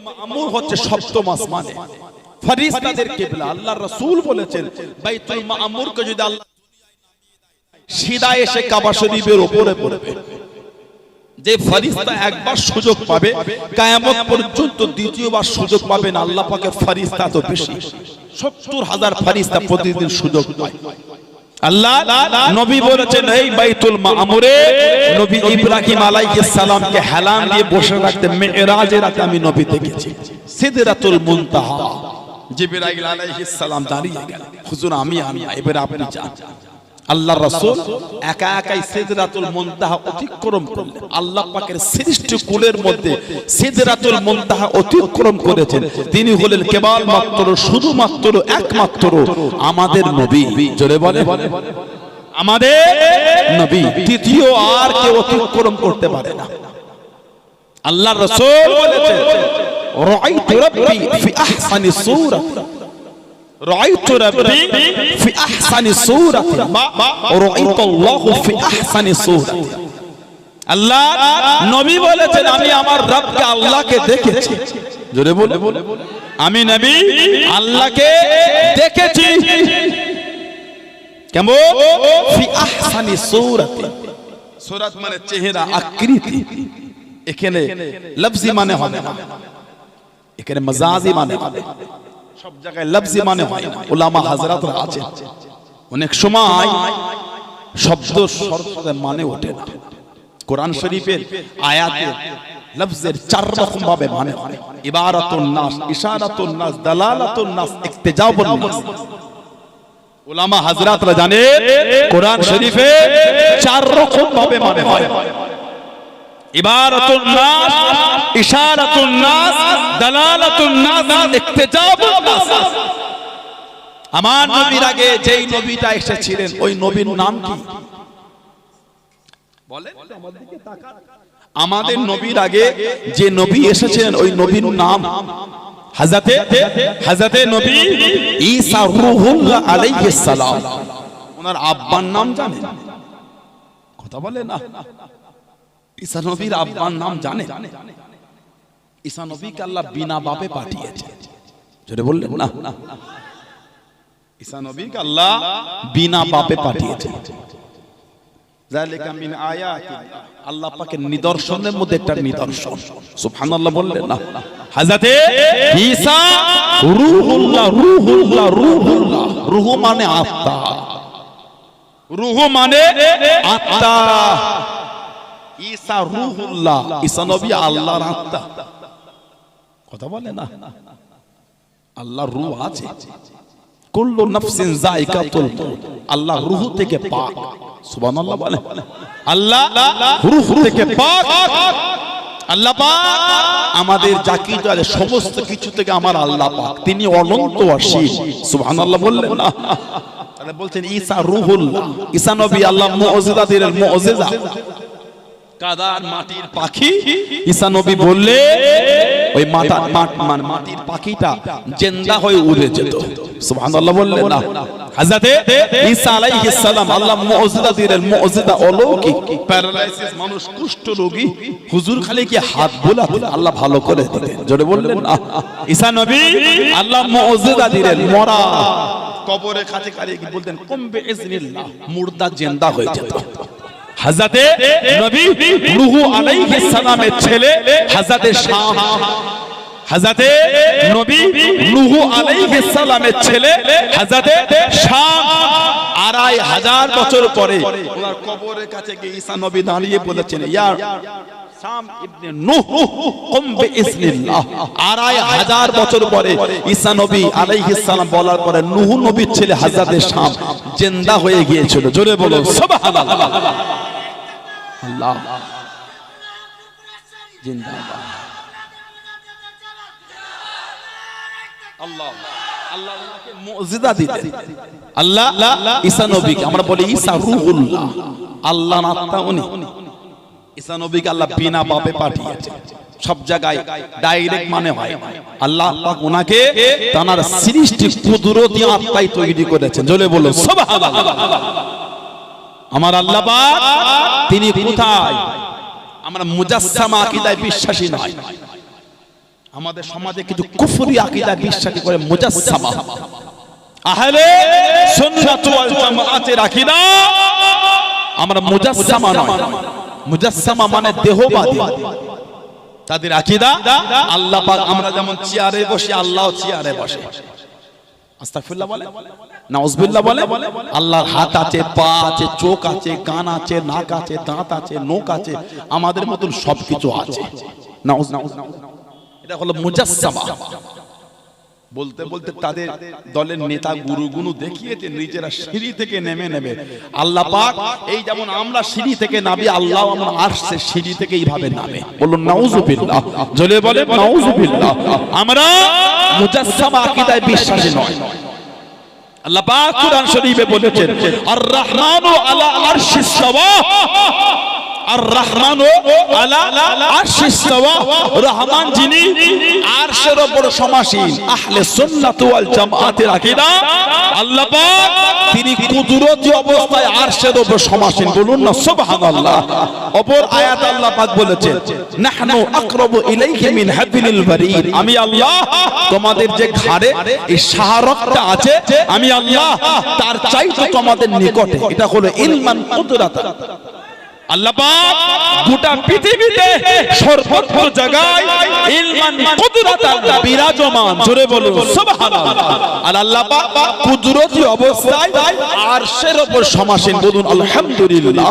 মামুর হচ্ছে সপ্তম আসমানে, ফেরেশতাদের কিবলা। আল্লাহর রাসূল বলেছেন বাইতুল মামুরকে যদি আল্লাহ সিধা এসে কাবা শরীফের উপরে পড়বে, যে ফেরেশতা একবার সুযোগ পাবে কিয়ামত পর্যন্ত দ্বিতীয়বার সুযোগ পাবে না। আল্লাহ পাকের ফেরেশতা তো বেশি, ৭০,০০০ ফেরেশতা প্রতিদিন সুযোগ পায়। আল্লাহ নবী বলেছেন এই বাইতুল মামুরে নবী ইব্রাহিম আলাইহিস সালামকে হেলান দিয়ে বসে রাখতে মিরাজের রাতে আমি নবী দেখেছি। সিদরাতুল মুনতাহা জিবরাইল আলাইহিস সালাম দাঁড়িয়ে গেলেন, হুজুর আমি এবারে আপনি যান। আল্লাহর রাসূল একা একাই সিদরাতুল মুনতাহা অতিক্রম করলেন। আল্লাহ পাকের সৃষ্টি কুলের মধ্যে সিদরাতুল মুনতাহা অতিক্রম করেছেন তিনি হলেন কেবলমাত্র শুধুমাত্র একমাত্র আমাদের নবী। জোরে বলে আমাদের নবী, তৃতীয় আর কেউ অতিক্রম করতে পারে না। আল্লাহর রাসূল বলেছেন রাআইতু রাব্বি ফি আহসানি সূরাতি, রাআইতু রাব্বি ফি আহসানি সূরাতি রাআইতু আল্লাহু ফি আহসানি সূরাতি। আল্লাহ নবী বলেছেন আমি আমার রবকে আল্লাহকে দেখেছি। জোরে বলে আমি নবী আল্লাহকে দেখেছি কেমন? ফি আহসানি সূরাতি, সূরাত মানে চেহারা আকৃতি। এখানে লফজি মানে হবে না, এখানে মাজাজি মানে হবে। সব জায়গায় লফজি মানে হয় না। উলামা হযরতরা আছে অনেক সময় শব্দ শর্তে মানে ওঠে না। কোরআন শরীফের আয়াতে লফজের চার রকম ভাবে মানে হয়, ইবারাতুন নাস, ইশারাতুন নাস, দালালাতুন নাস, ইক্তিজাবুন নাস। উলামা হযরতরা জানে কোরআন শরীফে চার রকম ভাবে মানে হয়, ইবারাতুন নাস, ইশারাতুন নাস, দালালাতুন নাস, ইক্তিজাবুন নাস। আমার নবীর আগে যেই নবীটা এসেছিলেন ওই নবীর নাম কি বলেন? আমাদের নবীর আগে যে নবী এসেছিলেন ওই নবীর নাম হযরতে নবী ঈসা রূহুল্লাহ আলাইহিস সালাম। ওনার আব্বার নাম জানেন? কথা বলে না। ঈসা নবীর আব্বার নাম জানেন? ঈসা নবীকে আল্লাহ বিনা বাপে পাঠিয়েছে। জোরে বললেন না। ঈসা নবীকে আল্লাহ বিনা বাপে পাঠিয়েছে। যালিকা মিন আয়াতিল্লাহ, আল্লাহ পাকের নিদর্শনের মধ্যে একটা নিদর্শন। সুবহানাল্লাহ বললেন না। হযরতে ঈসা রূহুল্লাহ, রূহুল্লাহ, রূহুল্লাহ, রূহ মানে আত্মা, রূহ মানে আত্মা। ঈসা রূহুল্লাহ, ঈসা নবী আল্লাহর আত্মা। কথা বলে না। আল্লাহর রূহ আছে। কুল্লু নাফসিন যায়িকাতুল মউত, আল্লাহ রূহ থেকে পাক। সুবহানাল্লাহ বলে। আল্লাহ রূহ থেকে পাক। আল্লাহ পাক আমাদের যা কিছু আছে সমস্ত কিছু থেকে আমার আল্লাহ পাক, তিনি অনন্ত অসীম। সুবহানাল্লাহ বললেন না। তাহলে বলছেন ঈসা রূহুল্লাহ, ঈসা নবী আল্লাহ মুজিজা দিলেন, মুজিজা। কাদার মাটির পাখি ঈসা নবী বললে ওই মাটির পাখিটা জিন্দা হয়ে উড়ে যেত। সুবহানাল্লাহ বললেন না। হযরতে ঈসা আলাইহিস সালাম আল্লাহ মুজিজা দিলেন, মুজিজা অলৌকিক। প্যারালাইসিস মানুষ, কুষ্ঠ রোগী, হুজুর খালি কি হাত বোলাতেন, আল্লাহ ভালো করে দিতেন। জোরে বললেন না। ঈসা নবী আল্লাহ মুজিজা দিলেন, মরা কবরের কাছে কালিয়ে কি বলতেন কুম বিইজনিল্লাহ, মুর্দা জিন্দা হয়ে যেত। হযরতে নবী নূহ আলাইহিস সালামের ছেলে হযরতে শাম, হযরতে নবী নূহ আলাইহিস সালামের ছেলে হযরতে শাম ২৫০০ বছর পরে ওনার কবরের কাছে গিয়ে ঈসা নবী দাঁড়িয়ে বলেছেন ইয়া শাম ইবনে নূহ কুম বিইজনিল্লাহ। ২৫০০ বছর পরে ঈসা নবী আলাইহিস সালাম বলার পরে নূহ নবীর ছেলে হযরতে শাম জিন্দা হয়ে গিয়েছিল। জোরে বলো সুবহানাল্লাহ। আল্লাহ জিন্দাবাদ। আল্লাহ আল্লাহকে মুজিজা দিতেন। আল্লাহ ঈসা নবীকে আমরা বলি ঈসা রূহুল্লাহ, আল্লাহর আত্মা উনি। ঈসা নবীকে আল্লাহ বিনা বাপে পাঠিয়েছে। সব জায়গায় ডাইরেক্ট মানে হয়। আল্লাহ পাক ওনাকে তার সৃষ্টি কুদরতি আত্মায় তৈরি করেছেন। জোরে বলো সুবহানাল্লাহ। আমার আল্লাহ পাক তিনি কোথায়? আমরা মুজাসসামা আকীদায় বিশ্বাসী নয়, আমাদের সমাজে কিছু কুফরি আকীদা বিশ্বাস করে মুজাসসামা, আহলে সুন্নাত ওয়াল জামাতের আকীদা আমরা মুজাসসামা নয়, মুজাসসামা মানে দেহবাদী। তাদের আকীদা আল্লাহ পাক আমরা যেমন চেয়ারে বসি আল্লাহও চেয়ারে বসে। আস্তাগফিরুল্লাহ বলে, নাউজুবিল্লাহ বলে। আল্লাহর হাত আছে, পা আছে, চোখ আছে, কান আছে, নাক আছে, দাঁত আছে, নখ আছে, আমাদের মতন সবকিছু আছে। এটা হলো মুজাসসামা। বলতে বলতে তাদের দলের নেতা গুরুগুনু দেখিয়েছে নিজেরা সিঁড়ি থেকে নেমে নেবে। আল্লাহ পাক এই যেমন আমরা সিঁড়ি থেকে নামি, আল্লাহ আমরা আরশের সিঁড়ি থেকে এইভাবে নামে। বলুন নাউজুবিল্লাহ, জলে বলে নাউজুবিল্লাহ। আমরা মুজাসসামা আকীদায় বিশ্বাসী নয়। আল্লাহ পাক কুরআন শরীফে বলেছেন আর রহমানু আলা আরশিস সাওয়া, আর রহমানু আলা আরশিস সাওয়া, রহমান যিনি আরশের উপর সমাসীন। আহলে সুন্নাত ওয়াল জামাতের আকীদা আল্লাহ পাক তিনি কুদরতি অবস্থায় আরশের উপর সমাসীন। বলুন না সুবহানাল্লাহ। অপর আয়াত আল্লাহ পাক বলেছেন নাহনু আকরাবু ইলাইহি মিন হাবলিল বারিদ, আমি আল্লাহ তোমাদের যে ঘাড়ে এই শাহরগটা আছে আমি আল্লাহ তার চাইতে তোমাদের নিকটে। এটা হলো ইলমান কুদরাত। আল্লাহ পাক গোটা পৃথিবীতে সর্বত্র জায়গায় ইলমান কুদরাতান বিরাজমান। জোরে বলুন সুবহানাল্লাহ। আর আল্লাহ পাক কুদরতি অবস্থায় আরশের উপর সমাসীন। বলুন আলহামদুলিল্লাহ।